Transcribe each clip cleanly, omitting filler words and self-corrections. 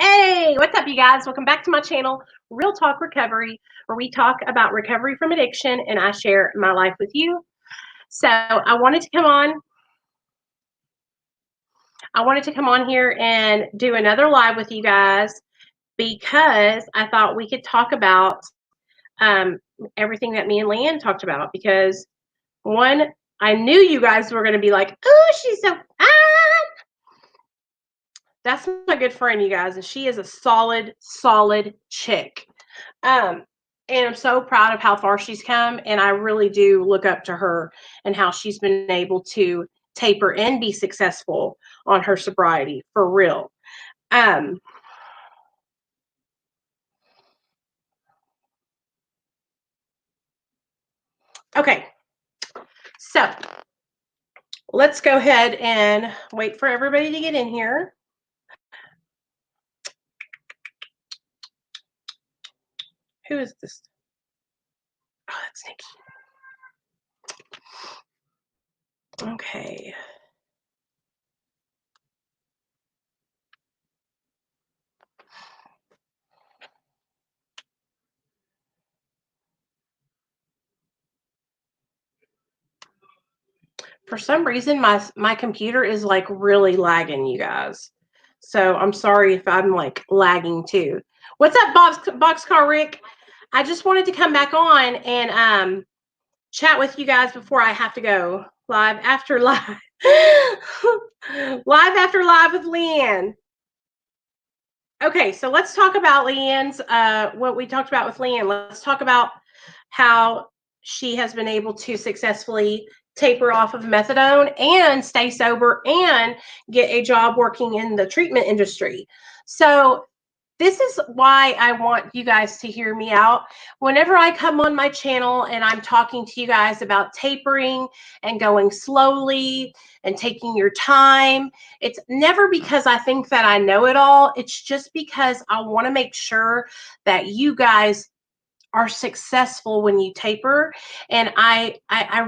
Hey, what's up, you guys? Welcome back to my channel, Real Talk Recovery, where we talk about recovery from addiction and I share my life with you. So I wanted to come on here and do another live with you guys because I thought we could talk about um, everything that me and Leanne talked about. Because one, I knew you guys were going to be like, "Oh, she's so That's my good friend, you guys, and she is a solid chick. Um, and I'm so proud of how far she's come, and I really do look up to her and how she's been able to taper and be successful on her sobriety for real. Um, okay, so let's go ahead and wait for everybody to get in here. Who is this? Oh, that's Nikki. Okay. For some reason, my computer is like really lagging, you guys. So I'm sorry if I'm like lagging too. What's up, Boxcar Rick? I just wanted to come back on and chat with you guys before I have to go live after live. Live after live with Leanne. Okay, so let's talk about Leanne's what we talked about with Leanne. Let's talk about how she has been able to successfully taper off of methadone and stay sober and get a job working in the treatment industry. So this is why I want you guys to hear me out. Whenever I come on my channel and I'm talking to you guys about tapering and going slowly and taking your time, it's never because I think that I know it all. It's just because I want to make sure that you guys are successful when you taper. And I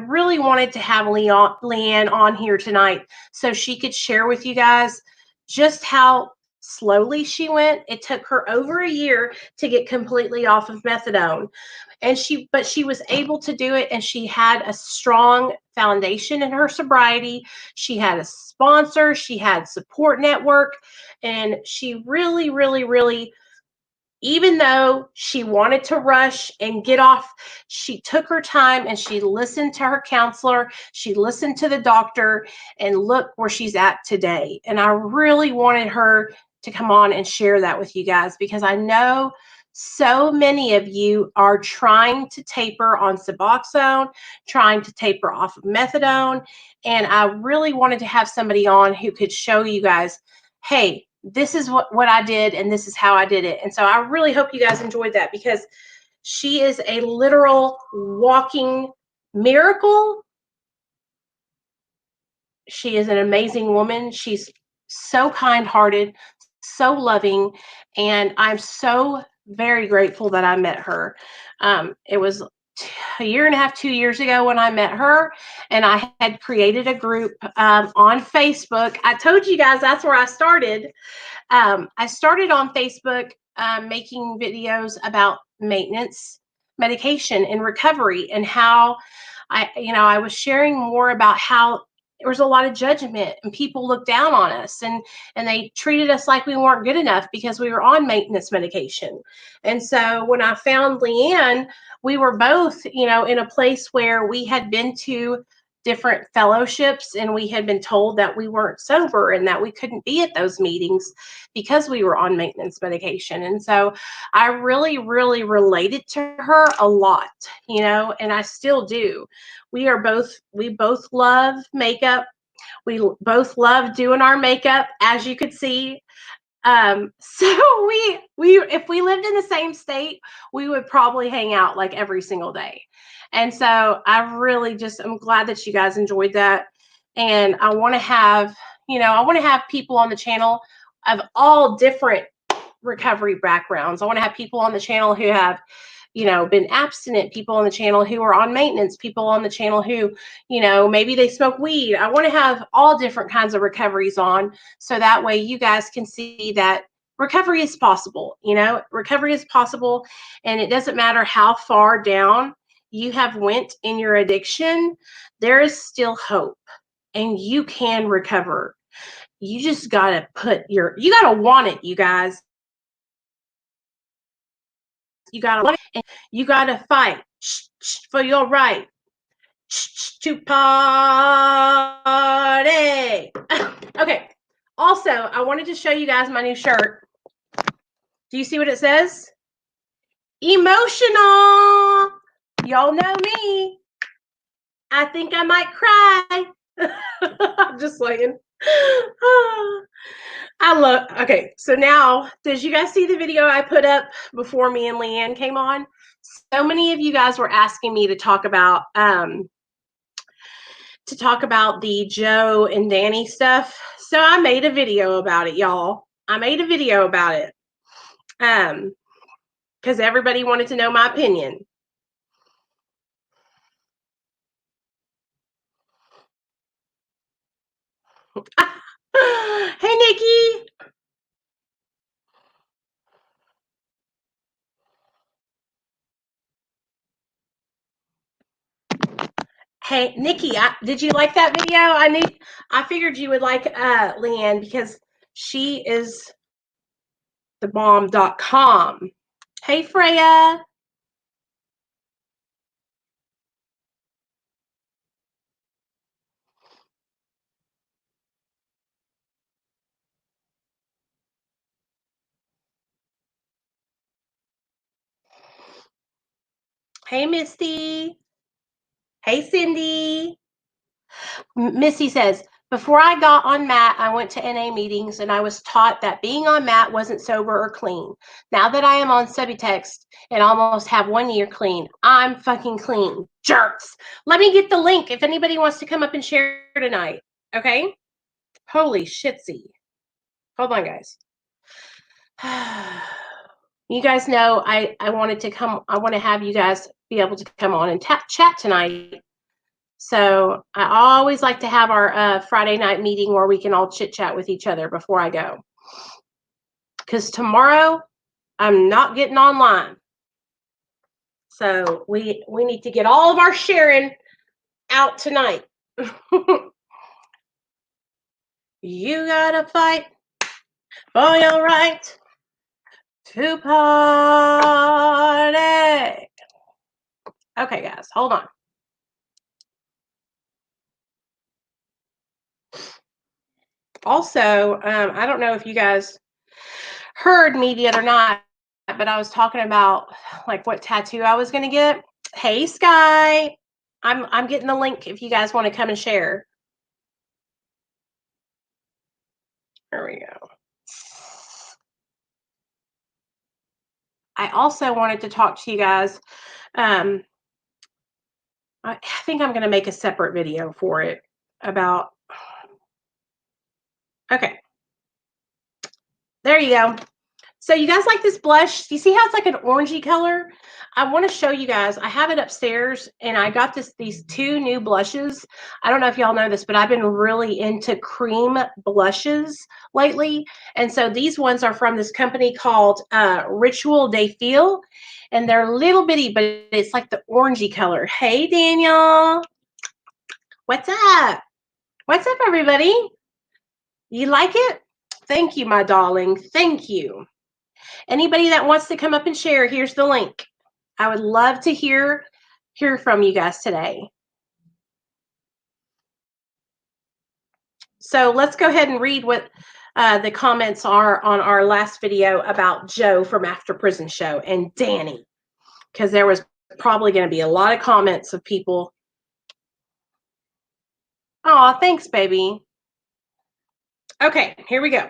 really wanted to have Leanne on here tonight so she could share with you guys just how slowly she went. It took her over a year to get completely off of methadone. But she was able to do it, and she had a strong foundation in her sobriety. She had a sponsor, she had support network, and she really, even though she wanted to rush and get off, she took her time and she listened to her counselor. She listened to the doctor, and look where she's at today. And I really wanted her to come on and share that with you guys because I know so many of you are trying to taper on Suboxone, trying to taper off of methadone. And I really wanted to have somebody on who could show you guys, hey, this is what I did and this is how I did it. And so I really hope you guys enjoyed that because she is a literal walking miracle. She is an amazing woman. She's so kind-hearted, so loving, and I'm so very grateful that I met her. It was a year and a half, 2 years ago when I met her, and I had created a group on Facebook. I told you guys that's where I started. I started on Facebook making videos about maintenance, medication, and recovery, and how I was sharing more about how there was a lot of judgment and people looked down on us and they treated us like we weren't good enough because we were on maintenance medication. And so when I found Leanne, we were both, in a place where we had been to different fellowships and we had been told that we weren't sober and that we couldn't be at those meetings because we were on maintenance medication. And so I really related to her a lot, and I still do. We both love makeup. We both love doing our makeup, as you could see. So we if we lived in the same state, we would probably hang out like every single day. And so I'm glad that you guys enjoyed that. And I want to have people on the channel of all different recovery backgrounds. I want to have people on the channel who have, been abstinent, people on the channel who are on maintenance, people on the channel who, maybe they smoke weed. I want to have all different kinds of recoveries on so that way you guys can see that recovery is possible. You know, recovery is possible, and it doesn't matter how far down you have went in your addiction, there is still hope, and you can recover. You just got to you got to want it, you guys. You got to want it, and you got to fight for your right to party. Okay. Also, I wanted to show you guys my new shirt. Do you see what it says? Emotional. Y'all know me. I think I might cry. I'm just saying. Okay, so now, did you guys see the video I put up before me and Leanne came on? So many of you guys were asking me to talk about the Joe and Danny stuff. So I made a video about it, y'all. I made a video about it. Because everybody wanted to know my opinion. Hey, Nikki. Hey, Nikki, did you like that video? I figured you would like Leanne because she is thebomb.com. Hey, Freya. Hey, Misty. Hey, Cindy. Missy says, before I got on MAT, I went to NA meetings and I was taught that being on MAT wasn't sober or clean. Now that I am on Subutex and almost have 1 year clean, I'm fucking clean. Jerks. Let me get the link if anybody wants to come up and share tonight. Okay? Holy shitsy. Hold on, guys. You guys know I want to have you guys be able to come on and chat tonight. So I always like to have our Friday night meeting where we can all chit chat with each other before I go. Because tomorrow I'm not getting online. So we need to get all of our sharing out tonight. You gotta fight for your right to party. Okay, guys, hold on. Also, I don't know if you guys heard me yet or not, but I was talking about like what tattoo I was going to get. Hey, Sky, I'm getting the link if you guys want to come and share. There we go. I also wanted to talk to you guys. I think I'm going to make a separate video for it about. Okay. There you go. So you guys like this blush? Do you see how it's like an orangey color? I want to show you guys. I have it upstairs, and I got these 2 new blushes. I don't know if y'all know this, but I've been really into cream blushes lately. And so these ones are from this company called Ritual de Fil, and they're little bitty, but it's like the orangey color. Hey, Daniel. What's up? What's up, everybody? You like it? Thank you, my darling. Thank you. Anybody that wants to come up and share, here's the link. I would love to hear from you guys today. So let's go ahead and read what the comments are on our last video about Joe from After Prison Show and Danny, because there was probably going to be a lot of comments of people. Oh, thanks, baby. Okay, here we go.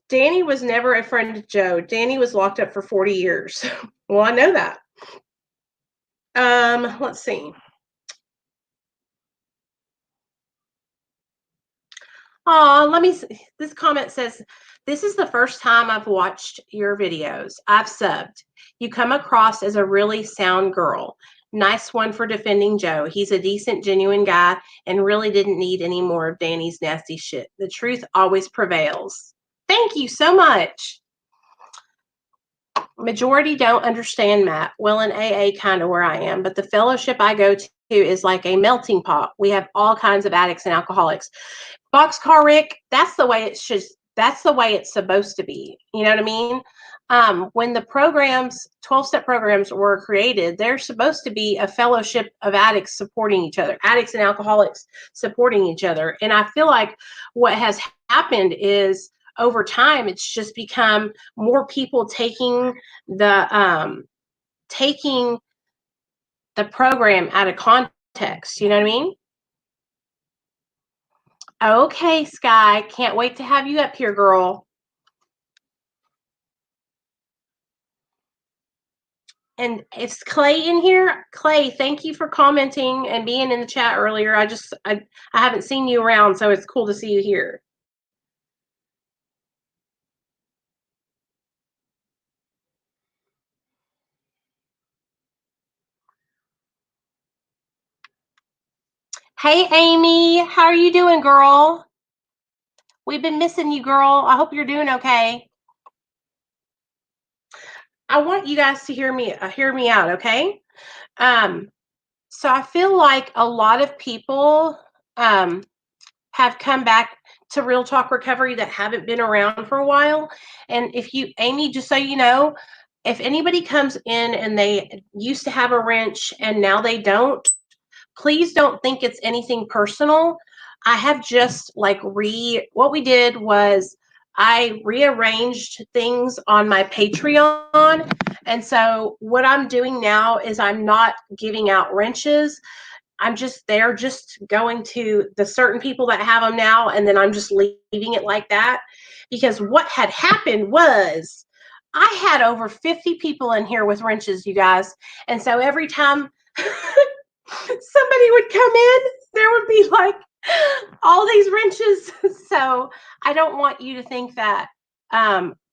Danny was never a friend of Joe. Danny was locked up for 40 years. Well, I know that. Let's see. Oh, let me see. This comment says, this is the first time I've watched your videos. I've subbed. You come across as a really sound girl. Nice one for defending Joe. He's a decent, genuine guy and really didn't need any more of Danny's nasty shit. The truth always prevails. Thank you so much. Majority don't understand Matt. Well, in AA, kind of where I am, but the fellowship I go to is like a melting pot. We have all kinds of addicts and alcoholics. Boxcar Rick, that's the way it should. That's the way it's supposed to be. You know what I mean? When the programs, 12-step programs were created, they're supposed to be a fellowship of addicts supporting each other, addicts and alcoholics supporting each other. And I feel like what has happened is over time, it's just become more people taking the program out of context. You know what I mean? Okay, Sky, can't wait to have you up here, girl. And it's Clay in here. Clay, thank you for commenting and being in the chat earlier. I haven't seen you around, so it's cool to see you here. Hey, Amy, how are you doing, girl? We've been missing you, girl. I hope you're doing okay. I want you guys to hear me out, okay? So I feel like a lot of people have come back to Real Talk Recovery that haven't been around for a while. And if you, Amy, just so you know, if anybody comes in and they used to have a wrench and now they don't, please don't think it's anything personal. I have just like what we did was I rearranged things on my Patreon. And so what I'm doing now is I'm not giving out wrenches. They're just going to the certain people that have them now, and then I'm just leaving it like that. Because what had happened was I had over 50 people in here with wrenches, you guys. And so every time somebody would come in, there would be like all these wrenches. So I don't want you to think that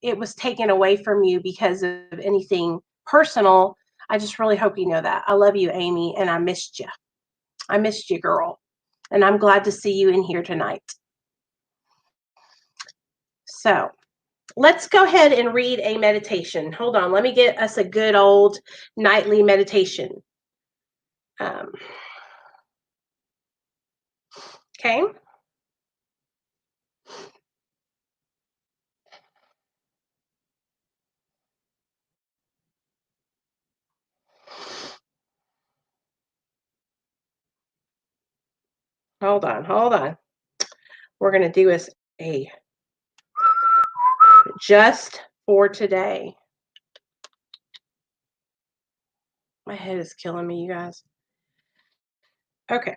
it was taken away from you because of anything personal. I just really hope you know that. I love you, Amy, and I missed you. I missed you, girl. And I'm glad to see you in here tonight. So let's go ahead and read a meditation. Hold on. Let me get us a good old nightly meditation. Okay. Hold on. We're going to do a just for today. My head is killing me, you guys. Okay.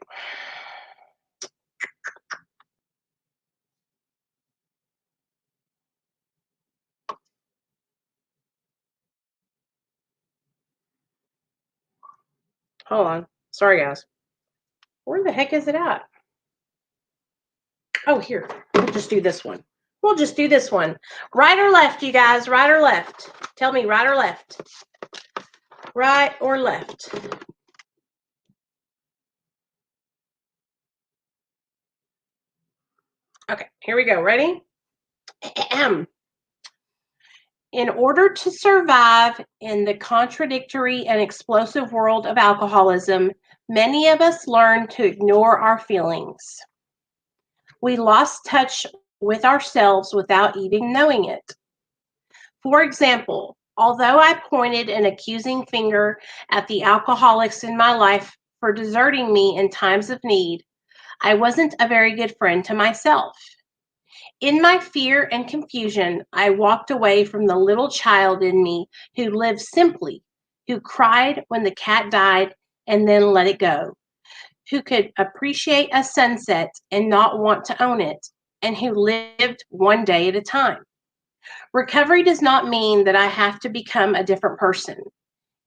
Hold on. Sorry, guys. Where the heck is it at? Oh, here. We'll just do this one. Right or left, you guys? Right or left? Tell me right or left. Right or left? Okay, here we go. Ready? In order to survive in the contradictory and explosive world of alcoholism, many of us learn to ignore our feelings. We lost touch with ourselves without even knowing it. For example, although I pointed an accusing finger at the alcoholics in my life for deserting me in times of need, I wasn't a very good friend to myself. In my fear and confusion, I walked away from the little child in me who lived simply, who cried when the cat died and then let it go, who could appreciate a sunset and not want to own it, and who lived one day at a time. Recovery does not mean that I have to become a different person.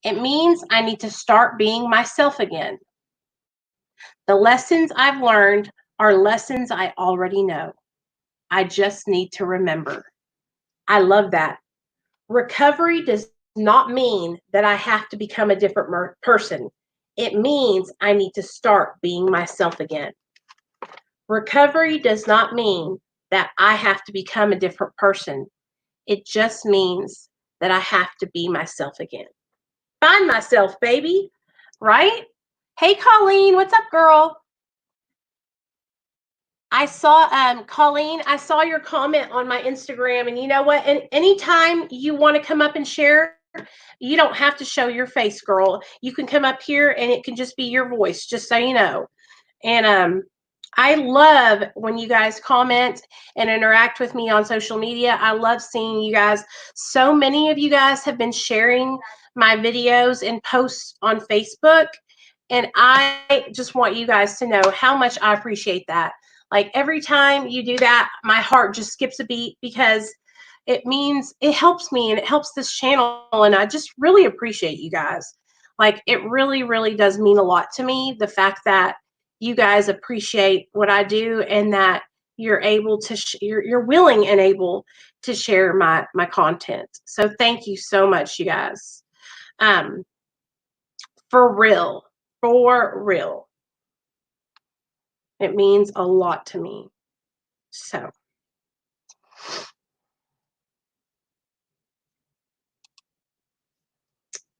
It means I need to start being myself again. The lessons I've learned are lessons I already know. I just need to remember. I love that. Recovery does not mean that I have to become a different person. It means I need to start being myself again. Recovery does not mean that I have to become a different person. It just means that I have to be myself again. Find myself, baby. Right? Hey, Colleen, what's up, girl? I saw, Colleen, I saw your comment on my Instagram, and you know what? And anytime you want to come up and share, you don't have to show your face, girl. You can come up here and it can just be your voice, just so you know. And I love when you guys comment and interact with me on social media. I love seeing you guys. So many of you guys have been sharing my videos and posts on Facebook. And I just want you guys to know how much I appreciate that. Like every time you do that, my heart just skips a beat because it means it helps me and it helps this channel. And I just really appreciate you guys. Like it really, really does mean a lot to me. The fact that you guys appreciate what I do and that you're able to, you're willing and able to share my content. So thank you so much, you guys. Um, for real, for real. It means a lot to me. So.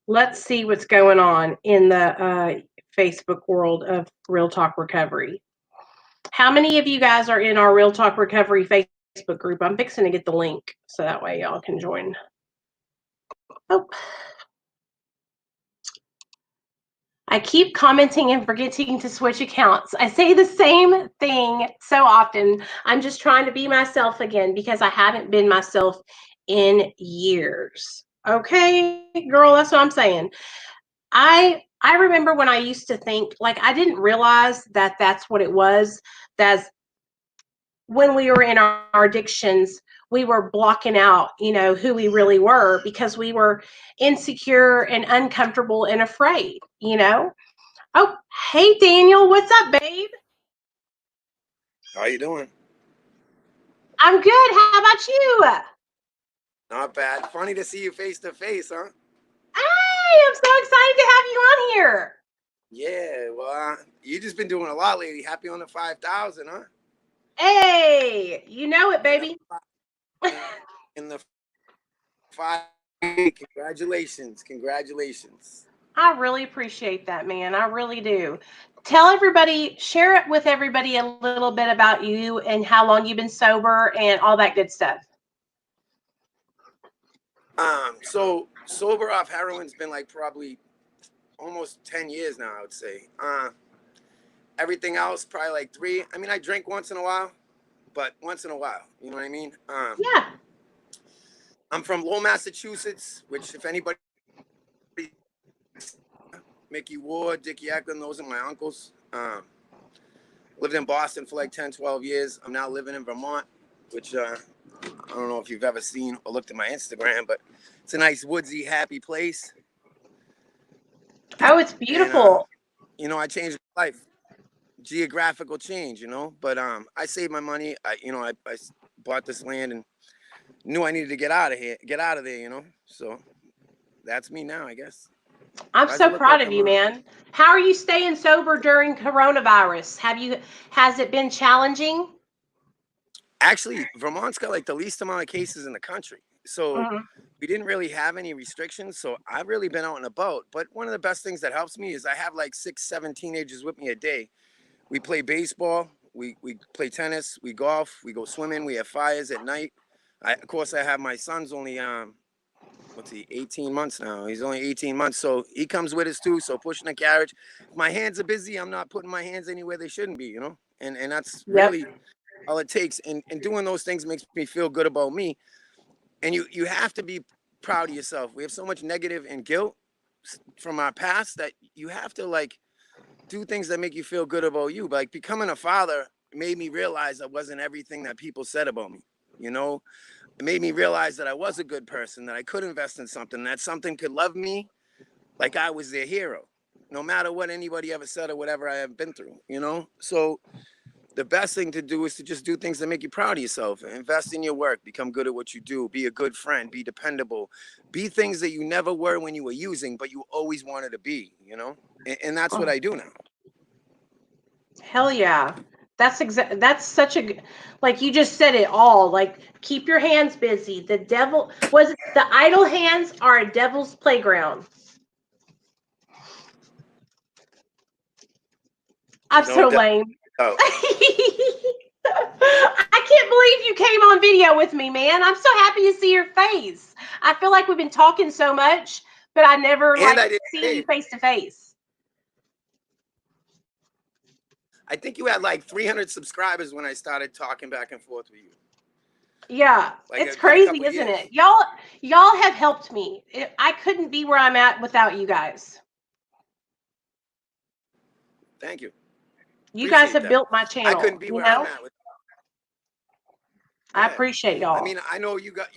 Let's see what's going on in the Facebook world of Real Talk Recovery. How many of you guys are in our Real Talk Recovery Facebook group? I'm fixing to get the link so that way y'all can join. Oh. I keep commenting and forgetting to switch accounts. I say the same thing so often. I'm just trying to be myself again because I haven't been myself in years. Okay, girl, that's what I'm saying. I remember when I used to think, like, I didn't realize that that's what it was. That's when we were in our addictions, we were blocking out, who we really were because we were insecure and uncomfortable and afraid. Oh, hey, Daniel, what's up, babe? How you doing? I'm good. How about you? Not bad. Funny to see you face to face, huh? Hey, I'm so excited to have you on here. Yeah, well, you just been doing a lot lately. Happy on the 5,000, huh? Hey, you know it, baby. In the 5, congratulations, congratulations. I really appreciate that, man. I really do. Tell everybody, share it with everybody a little bit about you and how long you've been sober and all that good stuff. So sober off heroin's been like probably almost 10 years now, I would say. Everything else probably like 3. I mean, I drink once in a while, but once in a while, you know what I mean? Yeah. I'm from Lowell, Massachusetts, which if anybody, Mickey Ward, Dickie Eklund, those are my uncles. Lived in Boston for like 10, 12 years. I'm now living in Vermont, which I don't know if you've ever seen or looked at my Instagram, but it's a nice woodsy, happy place. Oh, it's beautiful. And, I changed my life. Geographical change, but I saved my money. I bought this land and knew I needed to get out of there, so that's me now, I guess. I'm so proud of you, man. How are you staying sober during coronavirus? Has it been challenging? Actually, Vermont's got like the least amount of cases in the country, so we didn't really have any restrictions. So I've really been out and about. But one of the best things that helps me is I have like 6, 7 teenagers with me a day. We play baseball, we play tennis, we golf, we go swimming, we have fires at night. Of course, I have my son's only 18 months now. He's only 18 months, so he comes with us too. So pushing a carriage. If my hands are busy, I'm not putting my hands anywhere they shouldn't be, and that's really all it takes. And doing those things makes me feel good about me. And you have to be proud of yourself. We have so much negative and guilt from our past that you have to like do things that make you feel good about you. But like becoming a father made me realize I wasn't everything that people said about me. It made me realize that I was a good person, that I could invest in something, that something could love me like I was their hero, no matter what anybody ever said or whatever I have been through, So the best thing to do is to just do things that make you proud of yourself. Invest in your work, become good at what you do, be a good friend, be dependable, be things that you never were when you were using, but you always wanted to be, you know? And that's what Oh, I do now. hell yeah. That's such a like you just said it all. Like keep your hands busy. The devil was the idle hands are a devil's playground. I'm No so doubt. lame. I can't believe you came on video with me, man. I'm so happy to see your face. I feel like we've been talking so much, but I never And like I did. seen you Hey, face to face. I think you had like 300 subscribers when I started talking back and forth with you. Yeah, Like it's it's been a crazy, couple isn't it? years. Y'all have helped me. I couldn't be where I'm at without you guys. Thank you. You guys Appreciate have that. built my I channel, couldn't be you where I'm know? at with. I Yeah. appreciate I y'all. mean, I know you got.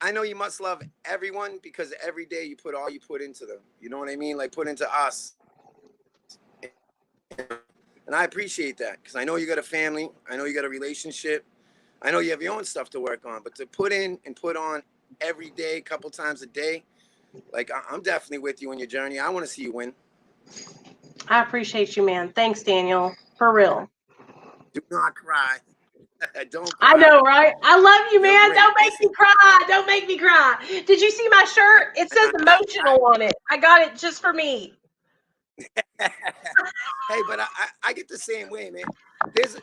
I know you must love everyone because every day you put all you put into them. You know what I mean? Like put into us. And I appreciate that because I know you got a family. I know you got a relationship. I know you have your own stuff to work on. But to put in and put on every day, a couple times a day, like I'm definitely with you on your journey. I want to see you win. I appreciate you, man. Thanks, Daniel. For real. Do not cry. Don't I cry. know, right? I love you, You're man. great. Don't make Listen, me cry. Don't make me cry. Did you see my shirt? It says emotional on it. I got it just for me. hey, but I get the same way, man.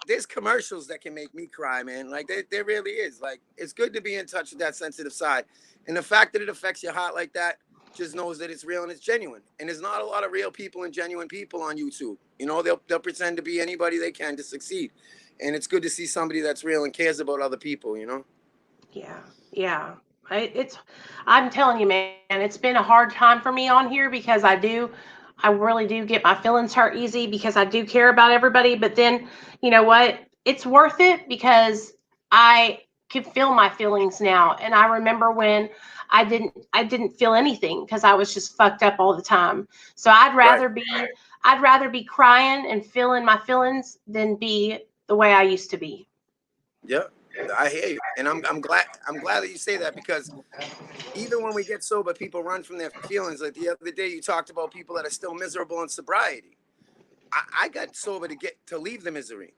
There's commercials that can make me cry, man. Like there really is. Like it's good to be in touch with that sensitive side, and the fact that it affects your heart like that just knows that it's real and it's genuine. And there's not a lot of real people and genuine people on YouTube. You know, they'll pretend to be anybody they can to succeed, and it's good to see somebody that's real and cares about other people. You know. Yeah, yeah. I'm telling you, man, it's been a hard time for me on here because I really do get my feelings hurt easy because I do care about everybody. But then, you know what? It's worth it because I can feel my feelings now. And I remember when I didn't feel anything because I was just fucked up all the time. So Right. I'd rather be crying and feeling my feelings than be the way I used to be. Yeah. I hear you, and I'm glad that you say that because even when we get sober, people run from their feelings. Like the other day, you talked about people that are still miserable in sobriety. I got sober to leave the misery,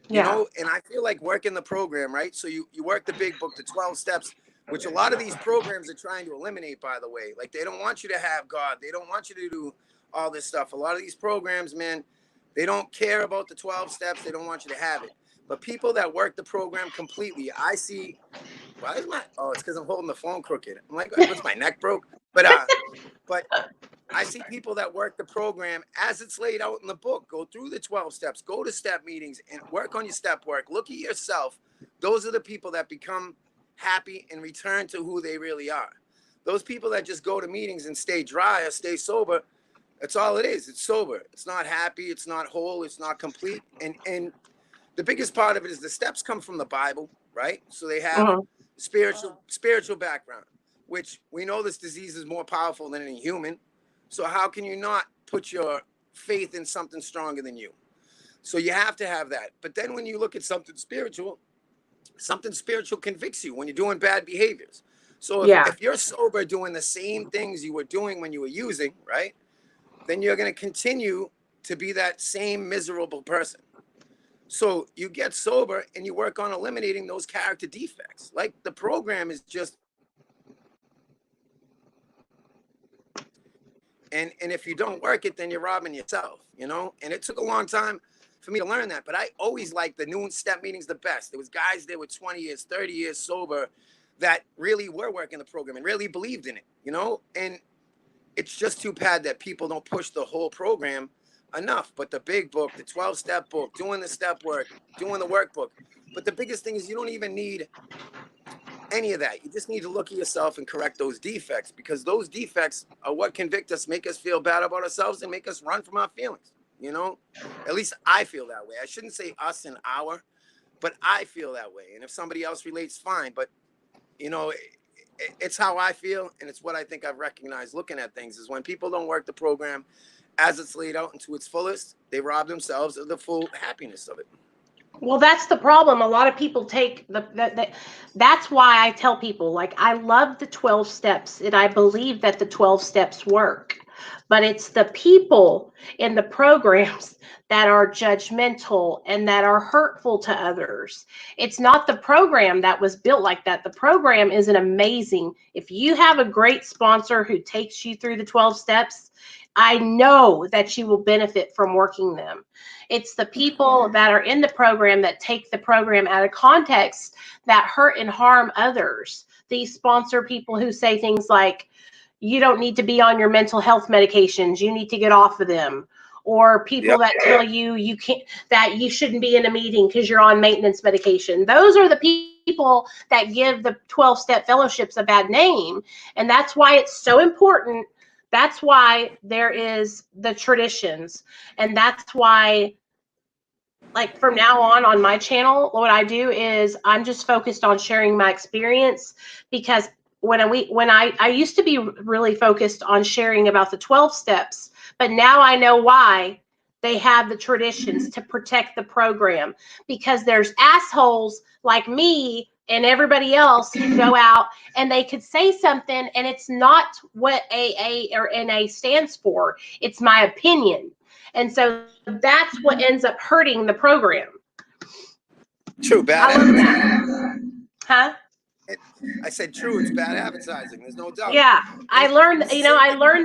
you Yeah. know, and I feel like working the program, right? So you work the big book, the 12 steps, which a lot of these programs are trying to eliminate, by the way. Like they don't want you to have God. They don't want you to do all this stuff. A lot of these programs, man, they don't care about the 12 steps. They don't want you to have it. But people that work the program completely, I see. Why is my? Oh, it's because I'm holding the phone crooked. I'm like, what's my neck broke? But I see people that work the program as it's laid out in the book. Go through the 12 steps, go to step meetings and work on your step work. Look at yourself. Those are the people that become happy and return to who they really are. Those people that just go to meetings and stay dry or stay sober, that's all it is. It's sober. It's not happy. It's not whole. It's not complete. And the biggest part of it is the steps come from the Bible, right? So they have Mhm. spiritual background, which we know this disease is more powerful than any human. So how can you not put your faith in something stronger than you? So you have to have that. But then when you look at something spiritual convicts you when you're doing bad behaviors. So Yeah. if you're sober doing the same things you were doing when you were using, right? Then you're going to continue to be that same miserable person. So you get sober and you work on eliminating those character defects. Like the program is just, and if you don't work it, then you're robbing yourself, you know? And it took a long time for me to learn that, but I always liked the noon step meetings the best. There was guys there with 20 years, 30 years sober that really were working the program and really believed in it, you know? And it's just too bad that people don't push the whole program enough. But the big book, the 12-step book, doing the step work, doing the workbook. But the biggest thing is you don't even need any of that. You just need to look at yourself and correct those defects because those defects are what convict us, make us feel bad about ourselves, and make us run from our feelings. You know, at least I feel that way. I shouldn't say us and our, but I feel that way. And if somebody else relates, fine. But you know, it's how I feel, and it's what I think I've recognized looking at things is when people don't work the program as it's laid out into its fullest, they rob themselves of the full happiness of it. Well, that's the problem. A lot of people take that's why I tell people, like, I love the 12 steps and I believe that the 12 steps work. But it's the people in the programs that are judgmental and that are hurtful to others. It's not the program that was built like that. The program is an amazing. If you have a great sponsor who takes you through the 12 steps, I know that you will benefit from working them. It's the people that are in the program that take the program out of context that hurt and harm others. These sponsor people who say things like, you don't need to be on your mental health medications, you need to get off of them. Or people that tell you can't, that you shouldn't be in a meeting because you're on maintenance medication. Those are the people that give the 12-step fellowships a bad name. And that's why it's so important. That's why there is the traditions. And that's why, like, from now on my channel, what I do is I'm just focused on sharing my experience, because when I used to be really focused on sharing about the 12 steps, but now I know why they have the traditions to protect the program, because there's assholes like me and everybody else who go out and they could say something and it's not what AA or NA stands for. It's my opinion. And so that's what ends up hurting the program. True, bad advertising. Huh? I said true, it's bad advertising. There's no doubt. Yeah, I learned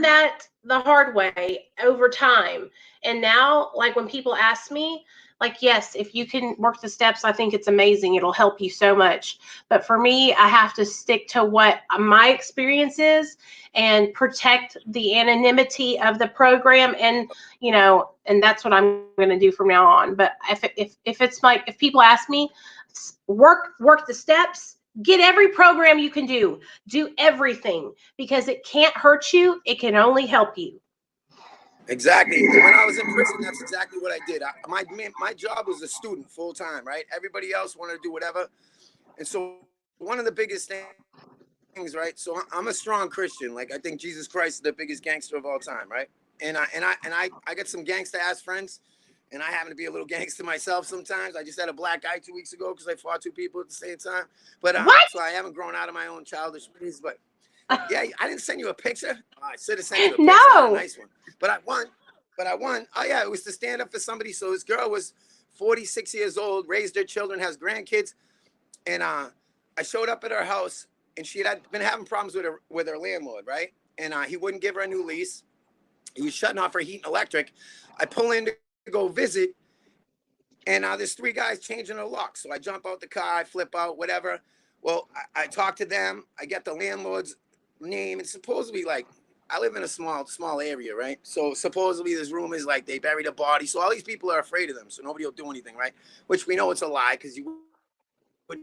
that the hard way over time. And now, like, when people ask me, like, yes, if you can work the steps, I think it's amazing. It'll help you so much. But for me, I have to stick to what my experience is and protect the anonymity of the program. And, you know, and that's what I'm going to do from now on. But if it's like, if people ask me, work the steps, get every program you can do everything, because it can't hurt you. It can only help you. Exactly. When I was in prison, that's exactly what I did. My job was a student full time, right? Everybody else wanted to do whatever. And so one of the biggest things, right? So I'm a strong Christian. Like, I think Jesus Christ is the biggest gangster of all time, right? And I got some gangster ass friends, and I happen to be a little gangster myself sometimes. I just had a black eye 2 weeks ago because I fought two people at the same time. But so I haven't grown out of my own childish ways. But yeah, I didn't send you a picture. Oh, I should have sent you a picture. No. A nice one. But I won. Oh yeah, it was to stand up for somebody. So this girl was 46 years old, raised her children, has grandkids, and I showed up at her house, and she had been having problems with her landlord, right? And he wouldn't give her a new lease. He was shutting off her heat and electric. I pull in to go visit, and there's three guys changing the lock. So I jump out the car, I flip out, whatever. Well, I talk to them. I get the landlord's name. It's supposedly, like, I live in a small area, right? So supposedly there's rumors like they buried a body. So all these people are afraid of them. So nobody will do anything, right? Which we know it's a lie, because you would.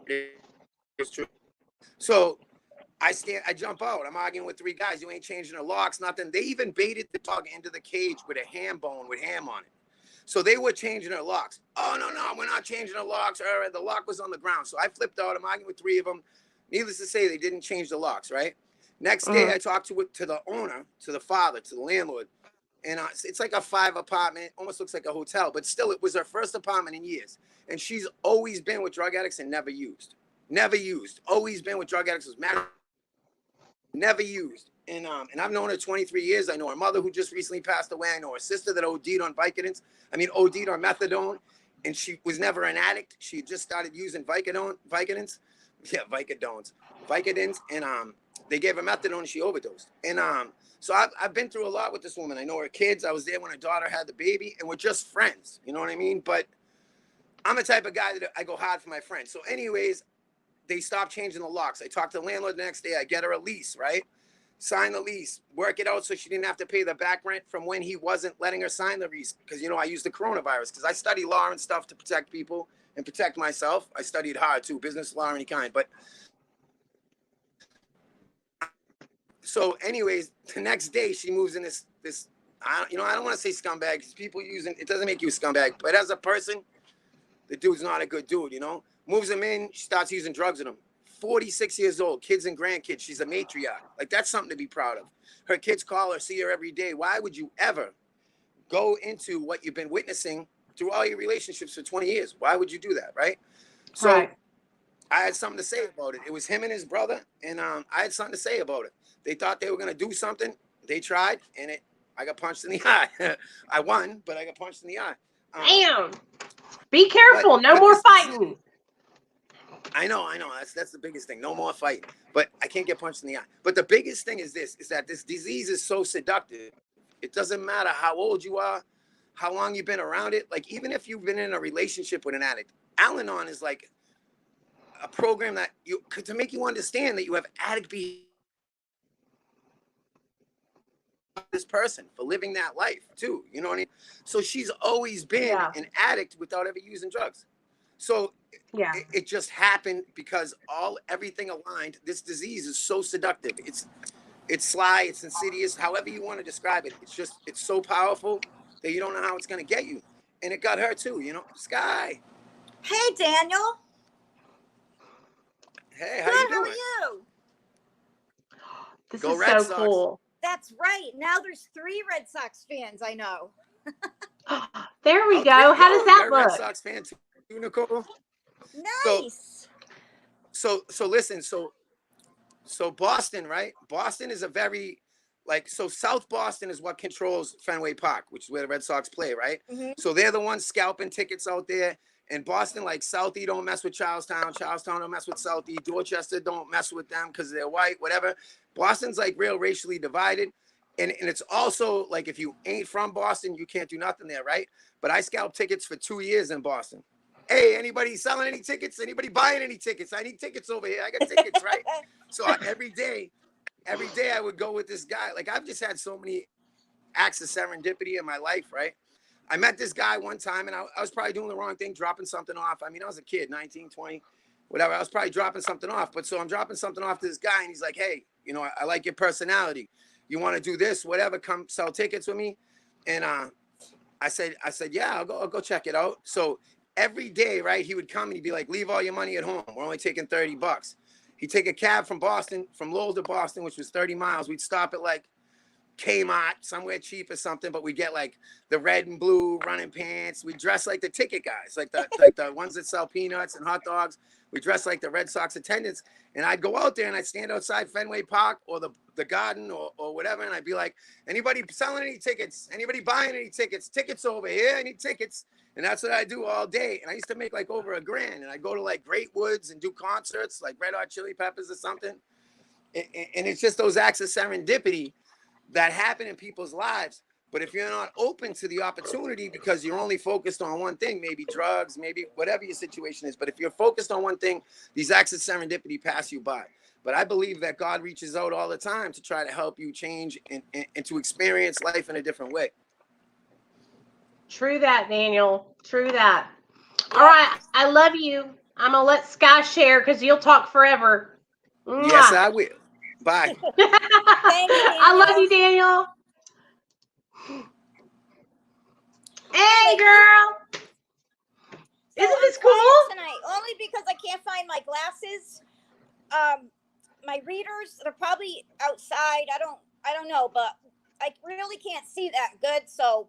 It's true. So I jump out. I'm arguing with three guys. You ain't changing the locks, nothing. They even baited the dog into the cage with a ham bone with ham on it. So they were changing their locks. Oh, no, we're not changing the locks. All right, the lock was on the ground. So I flipped out. I'm arguing with three of them. Needless to say, they didn't change the locks, right? Next day, I talked to the owner, to the father, to the landlord. And it's like a 5-apartment, almost looks like a hotel. But still, it was her first apartment in years. And she's always been with drug addicts and never used. Never used. Always been with drug addicts. Was married. Never used. And I've known her 23 years. I know her mother, who just recently passed away. I know her sister that OD'd on Vicodins. OD'd on methadone. And she was never an addict. She just started using Vicodins. Yeah, Vicodins. And they gave her methadone and she overdosed. And so I've been through a lot with this woman. I know her kids. I was there when her daughter had the baby. And we're just friends. You know what I mean? But I'm the type of guy that I go hard for my friends. So anyways, they stopped changing the locks. I talked to the landlord the next day. I get her a lease, right? Sign the lease, work it out so she didn't have to pay the back rent from when he wasn't letting her sign the lease. Because, I used the coronavirus, because I study law and stuff to protect people and protect myself. I studied hard too, business law, any kind. But so anyways, the next day she moves in this I don't want to say scumbag, because people using it doesn't make you a scumbag. But as a person, the dude's not a good dude, Moves him in, she starts using drugs with him. 46 years old, kids and grandkids. She's a matriarch. Like, that's something to be proud of. Her kids call her, see her every day. Why would you ever go into what you've been witnessing through all your relationships for 20 years? Why would you do that, right? So Right. I had something to say about it. It was him and his brother, and I had something to say about it. They thought they were going to do something. They tried, and I got punched in the eye. I won, but I got punched in the eye. Damn. Be careful. No but more this- fighting. I know. That's the biggest thing. No more fighting. But I can't get punched in the eye. But the biggest thing is that this disease is so seductive. It doesn't matter how old you are, how long you've been around it. Like, even if you've been in a relationship with an addict, Al-Anon is like a program that to make you understand that you have addict behavior. This person for living that life too, you know what I mean? So she's always been an addict without ever using drugs. So it just happened because everything aligned. This disease is so seductive. It's sly, it's insidious, however you want to describe it. It's so powerful that you don't know how it's going to get you. And it got her too, you know. Sky. Hey, Daniel. Hey, Good, how you doing? how are you? This Go is Red so Sox. cool. That's right. Now there's 3 Red Sox fans I know. There we Oh, go. there you How go. does that You're a Red look? Sox fan too, Nicole? Nice. So listen, so Boston, right? Boston is a very so South Boston is what controls Fenway Park, which is where the Red Sox play, right? Mm-hmm. So they're the ones scalping tickets out there. And Boston, like Southie, don't mess with Charlestown. Charlestown don't mess with Southie. Dorchester don't mess with them because they're white, whatever. Boston's like real racially divided. And it's also like if you ain't from Boston, you can't do nothing there, right? But I scalped tickets for 2 years in Boston. Hey, anybody selling any tickets? Anybody buying any tickets? I need tickets over here. I got tickets, right? So every day I would go with this guy. Like, I've just had so many acts of serendipity in my life, right? I met this guy one time, and I was probably doing the wrong thing, dropping something off. I mean, I was a kid, 19, 20, whatever. I was probably dropping something off. But so I'm dropping something off to this guy, and he's like, hey, you know, I like your personality. You want to do this, whatever, come sell tickets with me? And I said, yeah, I'll go check it out. So every day, right, he would come and he'd be like, leave all your money at home. We're only taking $30. He'd take a cab from Boston, from Lowell to Boston, which was 30 miles. We'd stop at like Kmart, somewhere cheap or something, but we get like the red and blue running pants. We dress like the ticket guys, like the ones that sell peanuts and hot dogs. We dress like the Red Sox attendants. And I'd go out there and I'd stand outside Fenway Park or the Garden or whatever. And I'd be like, anybody selling any tickets? Anybody buying any tickets? Tickets over here. I need tickets. And that's what I do all day. And I used to make like over $1,000. And I go to like Great Woods and do concerts like Red Hot Chili Peppers or something. And it's just those acts of serendipity that happen in people's lives. But if you're not open to the opportunity because you're only focused on one thing, maybe drugs, maybe whatever your situation is. But if you're focused on one thing, these acts of serendipity pass you by. But I believe that God reaches out all the time to try to help you change and to experience life in a different way. True that, Daniel. True that. All right. I love you. I'm going to let Sky share because you'll talk forever. Yes, I will. Bye. Thank you, I love you, Daniel. Hey, girl. Isn't this cool? Tonight, only because I can't find my glasses. My readers, they're probably outside. I don't know, but I really can't see that good, so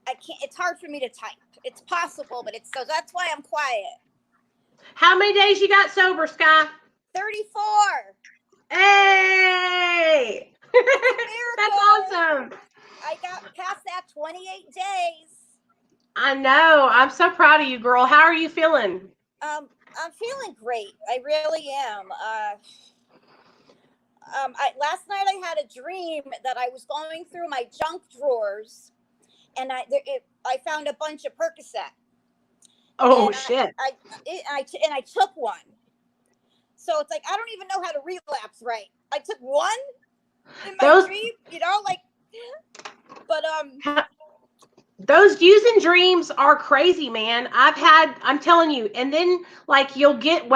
I can't. It's hard for me to type. It's possible, but so that's why I'm quiet. How many days you got sober, Sky? 34. Hey! That's awesome. I got past that 28 days. I know. I'm so proud of you, girl. How are you feeling? I'm feeling great. I really am. Last night I had a dream that I was going through my junk drawers, and I found a bunch of Percocet. Oh, and shit. I took one. So it's like I don't even know how to relapse right. I took one in my dream, but those using dreams are crazy, man. I'm telling you, and then like you'll get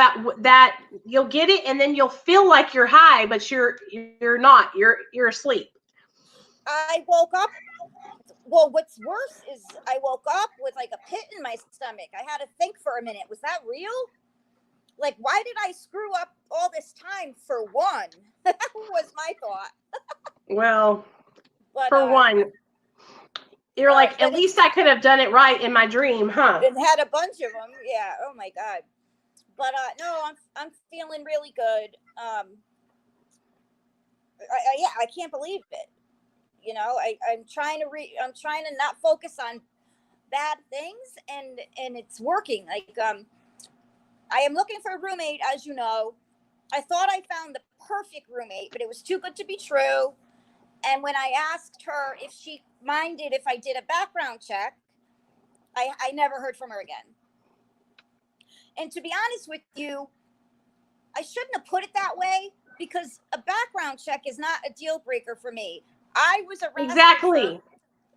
you'll get it, and then you'll feel like you're high, but you're not. You're asleep. I woke up. Well, what's worse is I woke up with like a pit in my stomach. I had to think for a minute. Was that real? Like, why did I screw up all this time for one? That was my thought. Well, But for one, you're like, but at least I could have done it right in my dream, huh? it had a bunch of them. Yeah. Oh my God. But no, I'm feeling really good. Yeah, I can't believe it. You know, I'm trying to not focus on bad things, and it's working. Like, I am looking for a roommate, as you know. I thought I found the perfect roommate, but it was too good to be true. And when I asked her if she minded if I did a background check, I never heard from her again. And to be honest with you, I shouldn't have put it that way, because a background check is not a deal breaker for me. I was arrested. Exactly.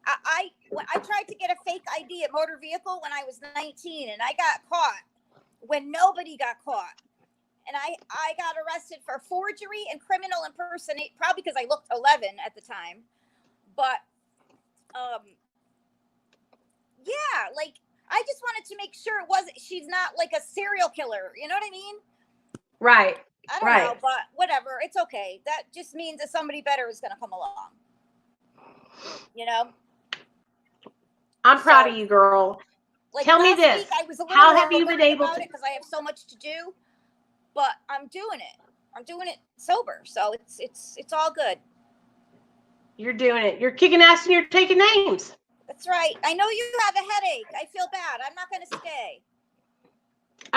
I tried to get a fake ID at motor vehicle when I was 19, and I got caught when nobody got caught. And I got arrested for forgery and criminal impersonation, probably because I looked 11 at the time. But yeah, like, I just wanted to make sure she's not like a serial killer. You know what I mean? Right. I don't know, but whatever. It's okay. That just means that somebody better is going to come along. You know? I'm proud of you, girl. Like, tell me this. Week, I was a little how have you been able to? Because I have so much to do, but I'm doing it. I'm doing it sober, so it's all good. You're doing it. You're kicking ass and you're taking names. That's right. I know you have a headache. I feel bad. I'm not going to stay.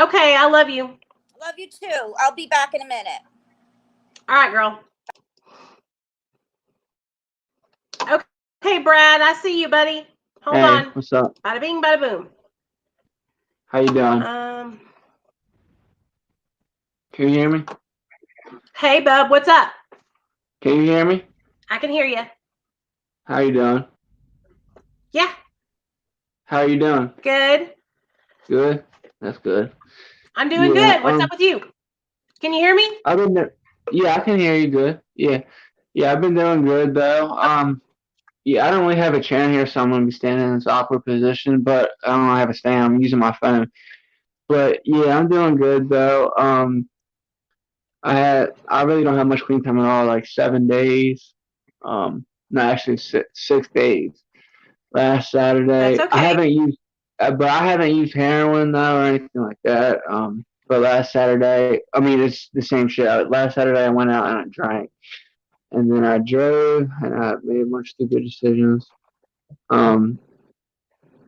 Okay, I love you. Love you too. I'll be back in a minute. All right, girl. Okay, Brad, I see you, buddy. Hold on. What's up? Bada bing, bada boom. How you doing? Can you hear me? Hey, bub, what's up? Can you hear me? I can hear you. How you doing? Yeah. How you doing? Good. Good. That's good. I'm doing good. What's up with you? Can you hear me? Yeah, I can hear you good. Yeah, I've been doing good though. Yeah, I don't really have a chair here, so I'm gonna be standing in this awkward position. But I don't have a stand. I'm using my phone. But yeah, I'm doing good though. I really don't have much clean time at all. Like 7 days. No, actually 6 days. Last Saturday. That's okay. I haven't used heroin though or anything like that. But last Saturday, I mean, it's the same shit. Last Saturday, I went out and I drank, and then I drove and I made a bunch of stupid decisions.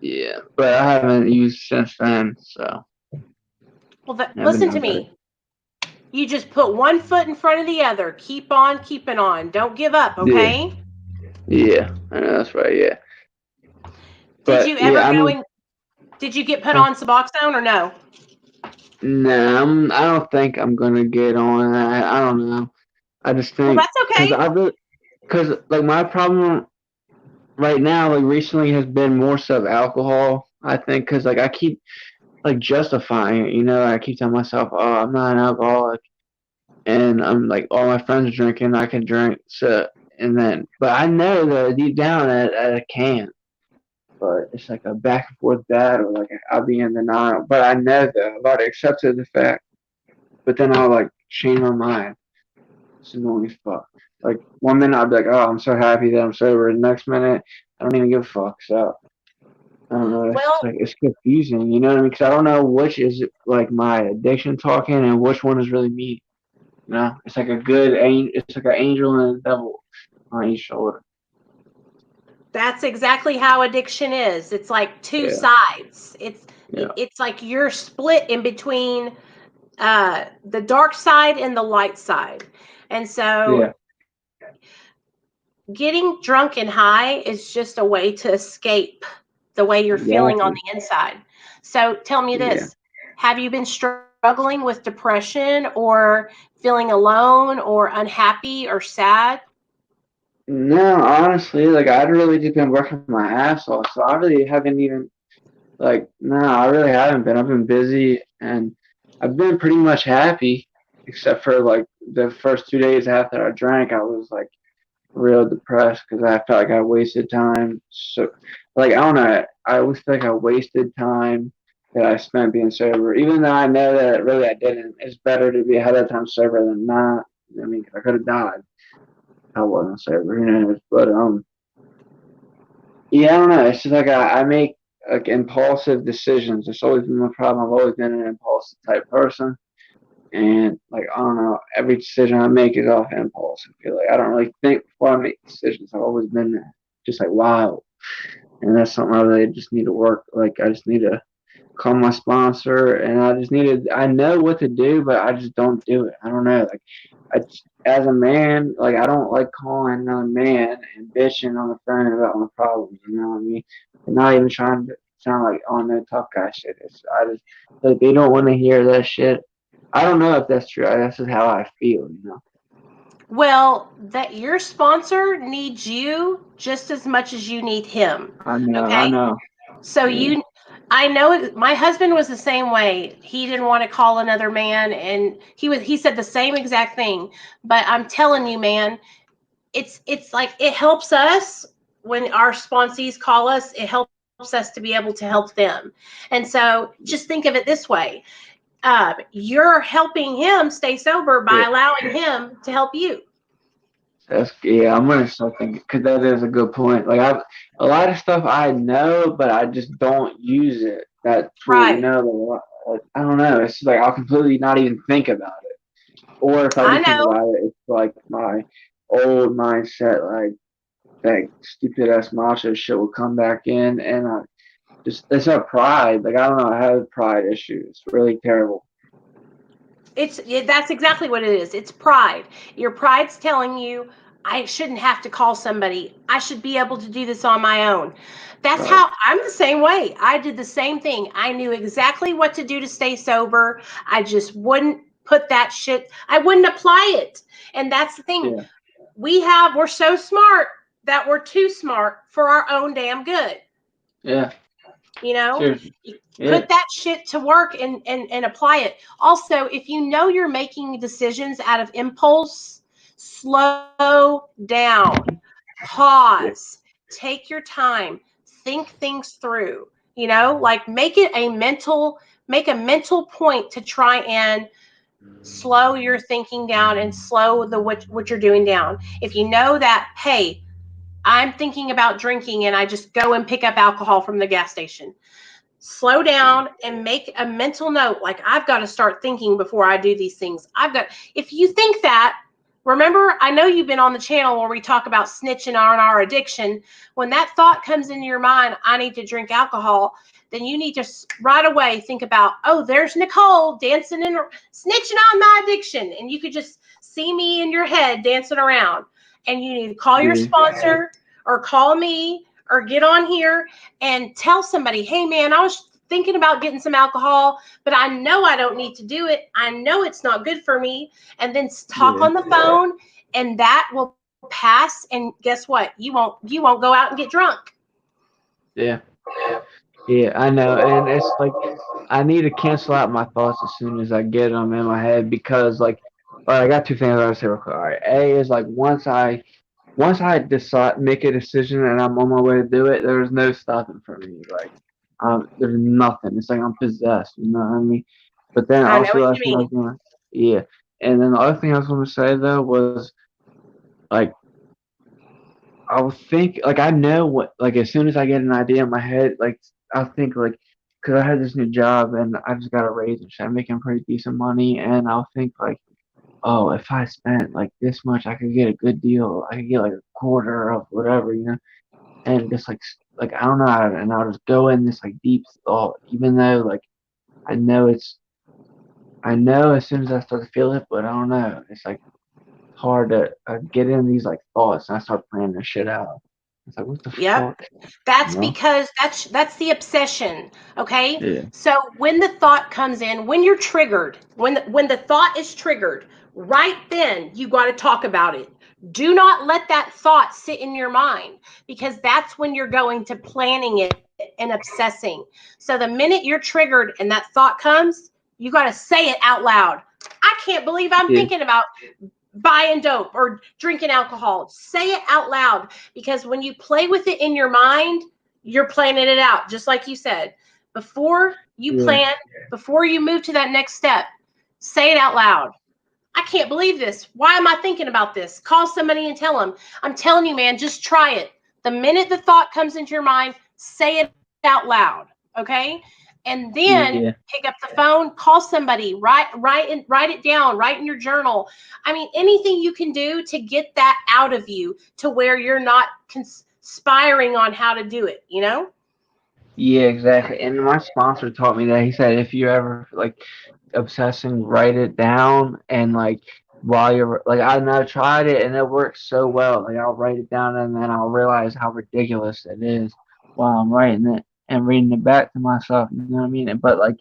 Yeah, but I haven't used since then. So. Well, listen to me. You just put one foot in front of the other. Keep on keeping on. Don't give up, okay? Yeah, I know that's right. Yeah. Did you ever did you get put on Suboxone or no? No, I don't think I'm gonna get on that. I don't know. I just think that's okay. Because like my problem right now, like recently, has been more so alcohol. I think because like I keep like justifying it, you know. I keep telling myself, "Oh, I'm not an alcoholic," and I'm like, all my friends are drinking, I can drink. So but I know that deep down that I can't. But it's like a back and forth battle. Like I'll be in denial, but I know that I've already accepted the fact. But then I'll like change my mind. It's annoying as fuck. Like 1 minute I'll be like, "Oh, I'm so happy that I'm sober." The next minute I don't even give a fuck. So I don't know. It's confusing, you know what I mean? Because I don't know which is like my addiction talking and which one is really me. You know, it's like it's like an angel and a devil on each shoulder. That's exactly how addiction is. It's like two sides. It's like you're split in between the dark side and the light side. And so getting drunk and high is just a way to escape the way you're feeling on the inside. So tell me this. Have you been struggling with depression or feeling alone or unhappy or sad? No, honestly, like I'd really just been working my ass off, so I really haven't even I really haven't been. I've been busy and I've been pretty much happy, except for like the first 2 days after I drank, I was like real depressed because I felt like I wasted time. So, like I don't know, I always feel like I wasted time that I spent being sober, even though I know that really I didn't. It's better to be ahead of time sober than not. I mean, I could have died if I wasn't sober, who knows? But yeah, I don't know. It's just like I make like impulsive decisions. It's always been my problem. I've always been an impulsive type person, and like I don't know, every decision I make is off impulse. I feel like I don't really think before I make decisions. I've always been just like wild, and that's something I really just need to work. Like I just need to call my sponsor, and I just need to. I know what to do, but I just don't do it. I don't know. Like as a man, like I don't like calling another man and bitching on the phone about my problems. You know what I mean? And not even trying to sound like on no tough guy shit. I just like they don't want to hear that shit. I don't know if that's true. That's just how I feel. You know. Well, that your sponsor needs you just as much as you need him. I know. Okay. I know. So Yeah. I know my husband was the same way. He didn't want to call another man, and he said the same exact thing. But I'm telling you, man, it's like it helps us when our sponsees call us. It helps us to be able to help them. And so just think of it this way. You're helping him stay sober by Yeah. allowing him to help you. Yeah, I'm gonna start thinking because that is a good point. Like a lot of stuff I know, but I just don't use it. That tool, you Right. know, I don't know. It's just like I'll completely not even think about it, or if I I do think know. about it, it's like my old mindset, like that stupid ass macho shit will come back in, and I just it's a pride. Like I don't know, I have pride issues. It's really terrible. That's exactly what it is. It's pride. Your pride's telling you I shouldn't have to call somebody. I should be able to do this on my own. That's Right. how I'm the same way. I did the same thing. I knew exactly what to do to stay sober. I just wouldn't put that shit, I wouldn't apply it. And that's the thing. Yeah. We're so smart that we're too smart for our own damn good. Yeah. You know, Seriously. Yeah. put that shit to work and apply it. Also, if you know you're making decisions out of impulse, slow down, Yeah. pause, take your time, think things through. You know, like make a mental point to try and slow your thinking down and slow what you're doing down. If you know that, hey, I'm thinking about drinking and I just go and pick up alcohol from the gas station, slow down and make a mental note. Like, I've got to start thinking before I do these things. If you think that, remember, I know you've been on the channel where we talk about snitching on our addiction. When that thought comes into your mind, I need to drink alcohol, then you need to right away think about, oh, there's Nicole dancing and snitching on my addiction. And you could just see me in your head dancing around. And you need to call your Yeah. sponsor or call me or get on here and tell somebody, hey, man, I was thinking about getting some alcohol, but I know I don't need to do it. I know it's not good for me. And then talk Yeah. on the phone, and that will pass. And guess what? You won't go out and get drunk. Yeah. Yeah, I know, and it's like I need to cancel out my thoughts as soon as I get them in my head because, like, all right, I got two things I want to say real quick. All right, A is like once I decide make a decision and I'm on my way to do it, there's no stopping for me. Like, there's nothing. It's like I'm possessed. You know what I mean? But then I know also, what the you thing I was mean. gonna, yeah, and then the other thing I was gonna say though was like I'll think like I know what like as soon as I get an idea in my head, like I'll think like because I had this new job and I just got a raise and shit. I'm making pretty decent money, and I'll think like, oh, if I spent like this much, I could get a good deal. I could get like a quarter of whatever, you know, and just like I don't know, and I'll just go in this like deep thought, even though like I know I know as soon as I start to feel it, but I don't know. It's like hard to get in these like thoughts, and I start planning this shit out. It's like, what the Yep. fuck, you That's know? because that's the obsession. Okay. Yeah, So when the thought comes in, when you're triggered, when the thought is triggered, right then you got to talk about it. Do not let that thought sit in your mind, because that's when you're going to planning it and obsessing. So the minute you're triggered and that thought comes, you got to say it out loud. I can't believe I'm yeah, thinking about buying dope or drinking alcohol. Say it out loud, because when you play with it in your mind, you're planning it out. Just like you said, before you Yeah. plan before you move to that next step. Say it out loud. I can't believe this. Why am I thinking about this? Call somebody and tell them. I'm telling you, man, just try it. The minute the thought comes into your mind, say it out loud. Okay. And then Yeah. pick up the phone, call somebody, write it down, write in your journal. I mean, anything you can do to get that out of you to where you're not conspiring on how to do it, you know? Yeah, exactly. And my sponsor taught me that. He said if you ever like obsessing, write it down, and like while you're like I now tried it and it works so well. Like I'll write it down and then I'll realize how ridiculous it is while I'm writing it and reading it back to myself. You know what I mean? But like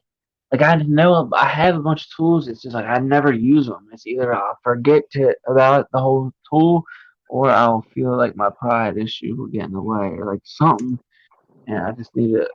I know I have a bunch of tools. It's just like I never use them. It's either I'll forget about the whole tool, or I'll feel like my pride issue will get in the way, or like something. And I just need to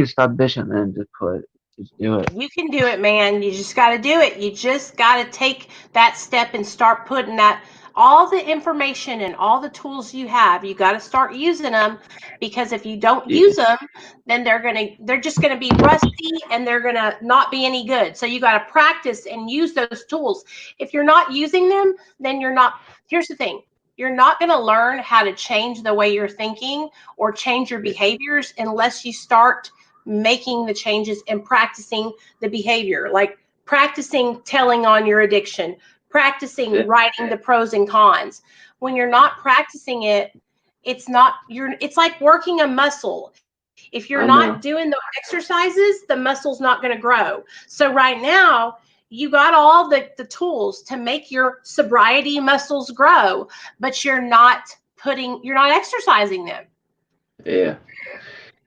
stop bitching and just do it. You can do it, man. You just got to do it. You just got to take that step and start putting that all the information and all the tools you have. You got to start using them, because if you don't Yeah. use them, then they're just gonna be rusty and they're gonna not be any good. So you got to practice and use those tools. If you're not using them, then you're not. Here's the thing. You're not going to learn how to change the way you're thinking or change your behaviors unless you start making the changes and practicing the behavior, like practicing telling on your addiction, practicing Yeah. writing the pros and cons. When you're not practicing it, it's like working a muscle. If you're I not know. doing the exercises, the muscle's not going to grow. So right now, you got all the tools to make your sobriety muscles grow, but you're not exercising them. Yeah.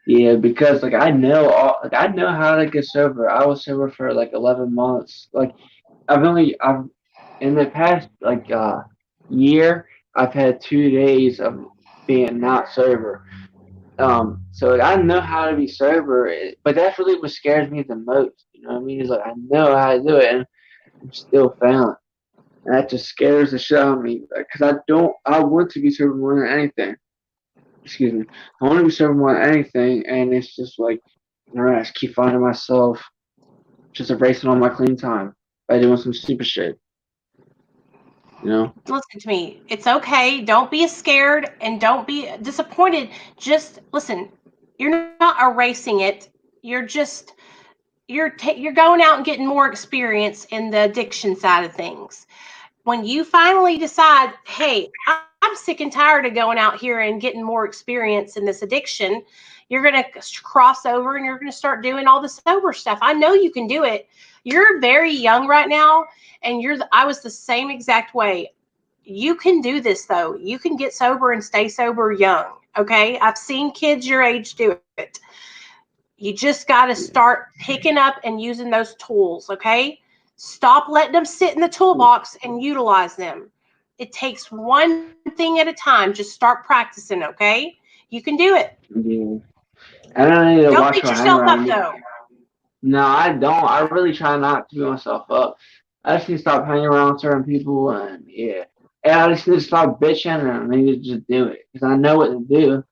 Yeah, because like I know how to get sober. I was sober for like 11 months. Like I've in the past like year I've had 2 days of being not sober. So like, I know how to be sober, but that's really what scares me the most. You know what I mean? Is like I know how to do it, and I'm still failing, and that just scares the shit out of me. Because I want to be sober more than anything. Excuse me. I want to be sober more than anything, and it's just like, I just keep finding myself just erasing all my clean time by doing some stupid shit. You know? Listen to me. It's okay. Don't be scared and don't be disappointed. Just listen. You're not erasing it. You're just you're going out and getting more experience in the addiction side of things. When you finally decide, hey, I'm sick and tired of going out here and getting more experience in this addiction, you're going to cross over and you're going to start doing all the sober stuff. I know you can do it. You're very young right now, and I was the same exact way. You can do this, though. You can get sober and stay sober young. Okay. I've seen kids your age do it. You just got to start picking up and using those tools. Okay. Stop letting them sit in the toolbox and utilize them. It takes one thing at a time. Just start practicing. Okay. You can do it. Yeah. I don't need to Don't watch beat what I hang yourself up, around me. though. No, I don't. I really try not to beat myself up. I just need to stop hanging around certain people, and yeah. And I just need to stop bitching, and I need to just do it. Because I know what to do.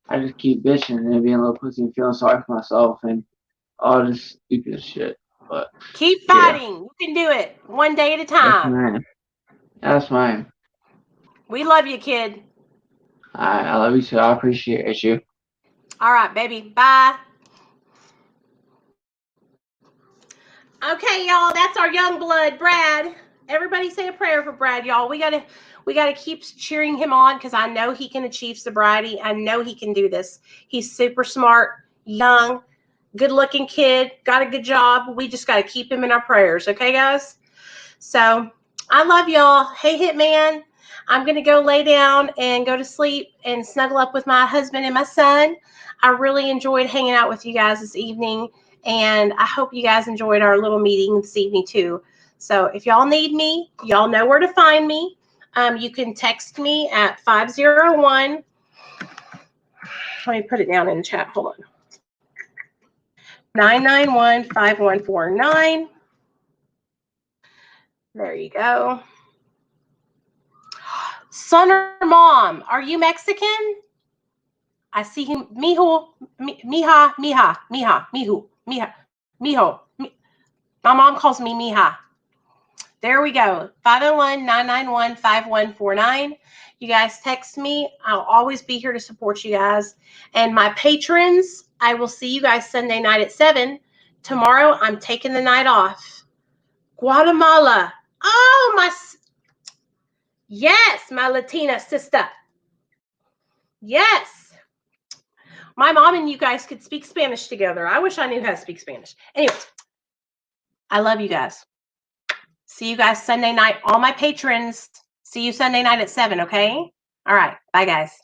I just keep bitching and being a little pussy and feeling sorry for myself and all this stupid shit. But Keep yeah, fighting. You can do it one day at a yes, time. ma'am. Yes, ma'am. We love you, kid. I love you too. I appreciate you. All right, baby. Bye. Okay, y'all, that's our young blood, Brad. Everybody say a prayer for Brad, y'all. We gotta keep cheering him on, because I know he can achieve sobriety. I know he can do this. He's super smart, young, good-looking kid, got a good job. We just gotta keep him in our prayers, okay, guys? So I love y'all. Hey, Hitman, I'm gonna go lay down and go to sleep and snuggle up with my husband and my son. I really enjoyed hanging out with you guys this evening. And I hope you guys enjoyed our little meeting this evening too. So if y'all need me, y'all know where to find me. You can text me at 501. Let me put it down in the chat. Hold on. 991-5149. There you go. Son or mom, are you Mexican? I see him. Mijo, mija, mihu, mija. Mijo. My mom calls me Mija. There we go. 501-991-5149. You guys text me. I'll always be here to support you guys. And my patrons, I will see you guys Sunday night at 7. Tomorrow, I'm taking the night off. Guatemala. Oh, yes, my Latina sister. Yes. My mom and you guys could speak Spanish together. I wish I knew how to speak Spanish. Anyways, I love you guys. See you guys Sunday night. All my patrons, see you Sunday night at 7, okay? All right. Bye, guys.